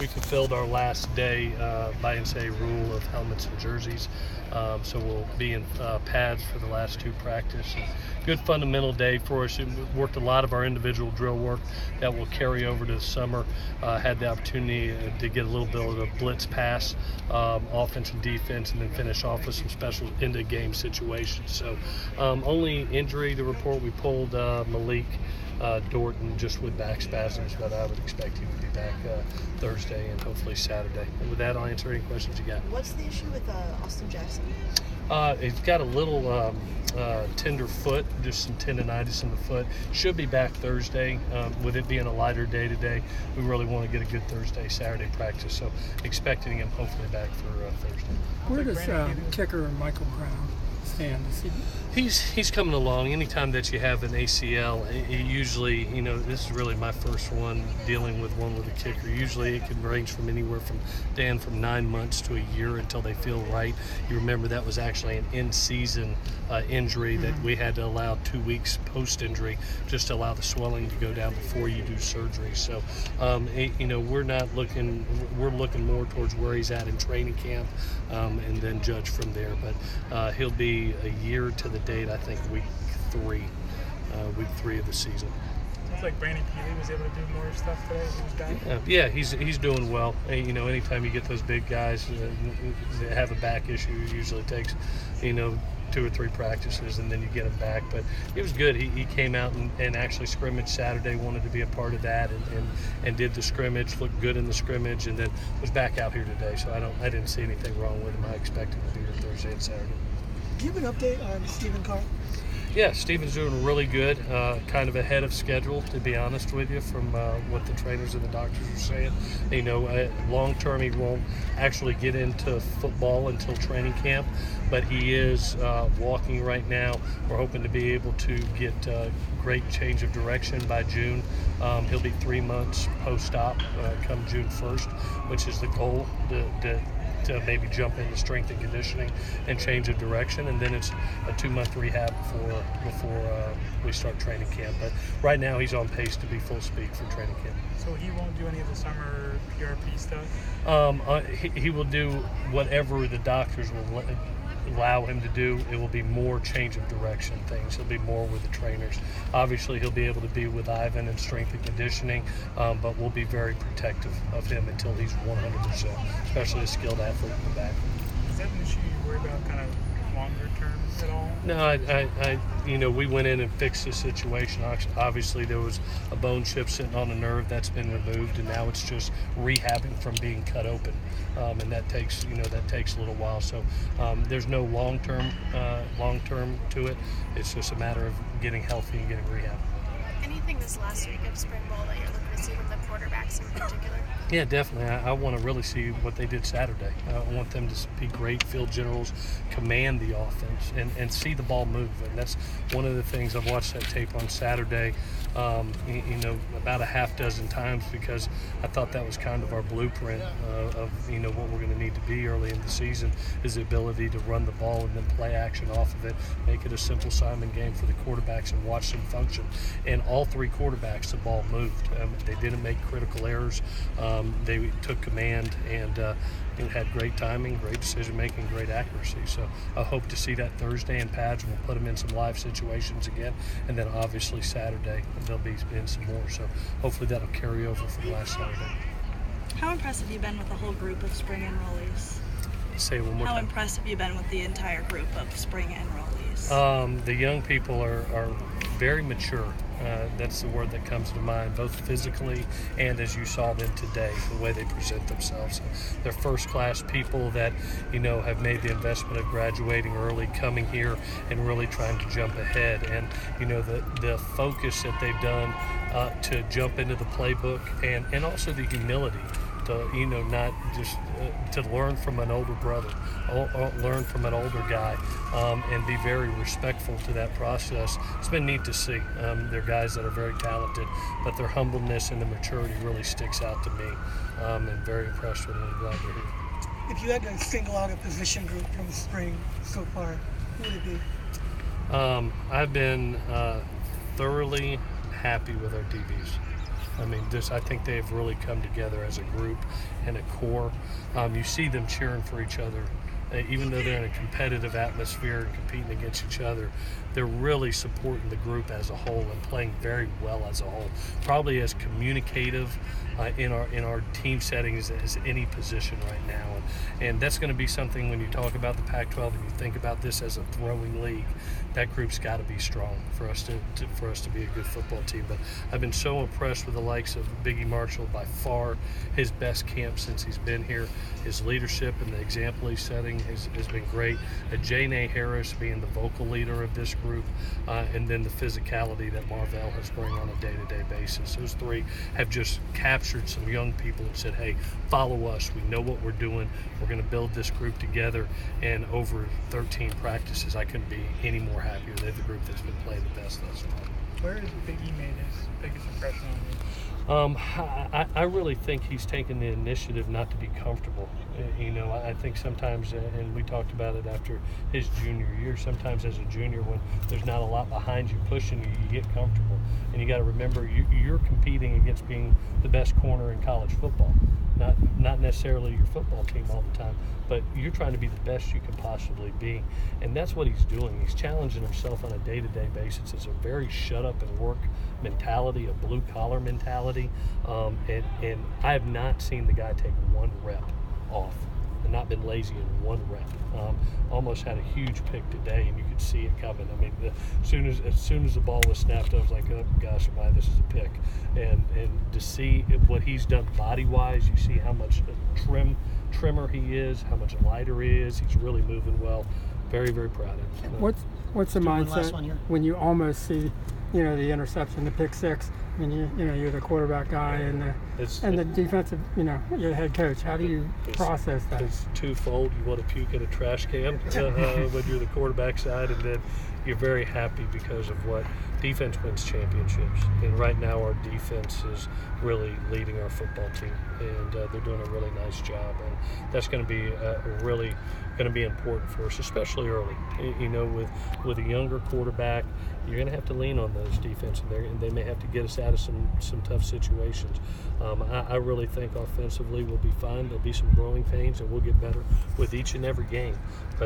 we fulfilled our last day by NCAA rule of helmets and jerseys. So we'll be in pads for the last two practices. Good fundamental day for us. We worked a lot of our individual drill work that will carry over to the summer. Had the opportunity to get a little bit of a blitz pass, offense and defense, and then finish off with some special end-of-game situations. So only injury to report, we pulled Malik Dorton just with back spasms, but I would expect him to be back Thursday and hopefully Saturday. And with that, I'll answer any questions you got. What's the issue with Austin Jackson? He's got a little tender foot, just some tendonitis in the foot. Should be back Thursday. With it being a lighter day today, we really want to get a good Thursday, Saturday practice. So expecting him hopefully back for Thursday. Where does kicker Michael Brown stand? He's coming along. Anytime that you have an ACL, it usually, this is really my first one dealing with one with a kicker. Usually it can range from anywhere from 9 months to a year until they feel right. You remember that was actually an in-season injury that we had to allow 2 weeks post-injury just to allow the swelling to go down before you do surgery. So, we're looking more towards where he's at in training camp and then judge from there. But he'll be a year to the date, I think, week three of the season. Sounds like Brandon Peely was able to do more stuff today. He was back. Yeah, he's doing well. Anytime you get those big guys that have a back issue, it usually takes 2 or 3 practices and then you get him back. But it was good. He came out and actually scrimmaged Saturday, wanted to be a part of that and did the scrimmage, looked good in the scrimmage, and then was back out here today. So I didn't see anything wrong with him. I expect him to be here Thursday and Saturday. Do you have an update on Stephen Carr? Yeah, Steven's doing really good, kind of ahead of schedule, to be honest with you, from what the trainers and the doctors are saying. Long term he won't actually get into football until training camp, but he is walking right now. We're hoping to be able to get great change of direction by June. He'll be 3 months post-op come June 1st, which is the goal, to maybe jump into strength and conditioning and change of direction, and then it's a 2-month rehab before we start training camp. But right now he's on pace to be full speed for training camp. So he won't do any of the summer PRP stuff? He will do whatever the doctors will allow him to do. It will be more change of direction things. He'll be more with the trainers. Obviously he'll be able to be with Ivan in strength and conditioning, but we'll be very protective of him until he's 100%, especially a skilled athlete in the back. Is that an issue you worry about kind of longer term at all? No, we went in and fixed the situation. Obviously there was a bone chip sitting on a nerve that's been removed, and now it's just rehabbing from being cut open, and that takes a little while. So there's no long term to it. It's just a matter of getting healthy and getting rehab. Anything this last week of spring ball that you're looking to see from the quarterbacks in particular? Yeah, definitely. I want to really see what they did Saturday. I want them to be great field generals, command the offense, and see the ball move. And that's one of the things. I've watched that tape on Saturday, about a half dozen times, because I thought that was kind of our blueprint of what we're going to need to be early in the season, is the ability to run the ball and then play action off of it, make it a simple Simon game for the quarterbacks and watch them function. And all 3 quarterbacks, the ball moved. They didn't make critical errors. They took command and had great timing, great decision making, great accuracy. So I hope to see that Thursday in pads. We'll put them in some live situations again, and then obviously Saturday they'll be in some more. So hopefully that'll carry over from last Saturday. How impressed have you been with the whole group of spring enrollees? Say it one more time. How impressed have you been with the entire group of spring enrollees? The young people are very mature. That's the word that comes to mind, both physically and as you saw them today, the way they present themselves. They're first-class people that, have made the investment of graduating early, coming here, and really trying to jump ahead. And, the focus that they've done to jump into the playbook, and also the humility to, not just to learn from an older brother, learn from an older guy, and be very respectful to that process. It's been neat to see. They're guys that are very talented, but their humbleness and the maturity really sticks out to me. And very impressed with them. I'm glad they're here. If you had to single out a position group from the spring so far, who would it be? I've been thoroughly happy with our DBs. I mean, I think they've really come together as a group and a core. You see them cheering for each other. Even though they're in a competitive atmosphere and competing against each other, they're really supporting the group as a whole and playing very well as a whole. Probably as communicative in our team settings as any position right now, and that's going to be something when you talk about the Pac-12 and you think about this as a throwing league. That group's got to be strong for us to be a good football team. But I've been so impressed with the likes of Biggie Marshall. By far his best camp since he's been here. His leadership and the example he's setting has been great. Janae Harris being the vocal leader of this group, and then the physicality that Marvell has bring on a day-to-day basis. Those three have just captured some young people and said, hey, follow us. We know what we're doing. We're going to build this group together. And over 13 practices, I couldn't be any more happier. They're the group that's been playing the best thus far. Where has Big E made his biggest impression on you? I really think he's taken the initiative not to be comfortable. You know, I think sometimes, and we talked about it after his junior year, sometimes as a junior when there's not a lot behind you pushing you, you get comfortable. And you got to remember you're competing against being the best corner in college football. Not necessarily your football team all the time, but you're trying to be the best you can possibly be. And that's what he's doing. He's challenging himself on a day-to-day basis. It's a very shut up and work mentality, a blue-collar mentality. And I have not seen the guy take one rep off and not been lazy in one rep. Almost had a huge pick today, and you could see it coming. I mean, as soon as the ball was snapped, I was like, oh gosh, this is a pick. And to see what he's done body-wise, you see how much trimmer he is, how much lighter he is. He's really moving well. Very, very proud of him. What's the mindset when you almost see, the interception, the pick six? I mean, you're the quarterback guy and the defensive, you're the head coach. How do you process that? It's twofold. You want to puke in a trash can when you're the quarterback side, and then you're very happy because of what defense wins championships. And right now our defense is really leading our football team, and they're doing a really nice job. And that's going to be really going to be important for us, especially early. With a younger quarterback, you're going to have to lean on those defense, and they may have to get us out of some tough situations. I really think offensively we'll be fine. There'll be some growing pains, and we'll get better with each and every game. But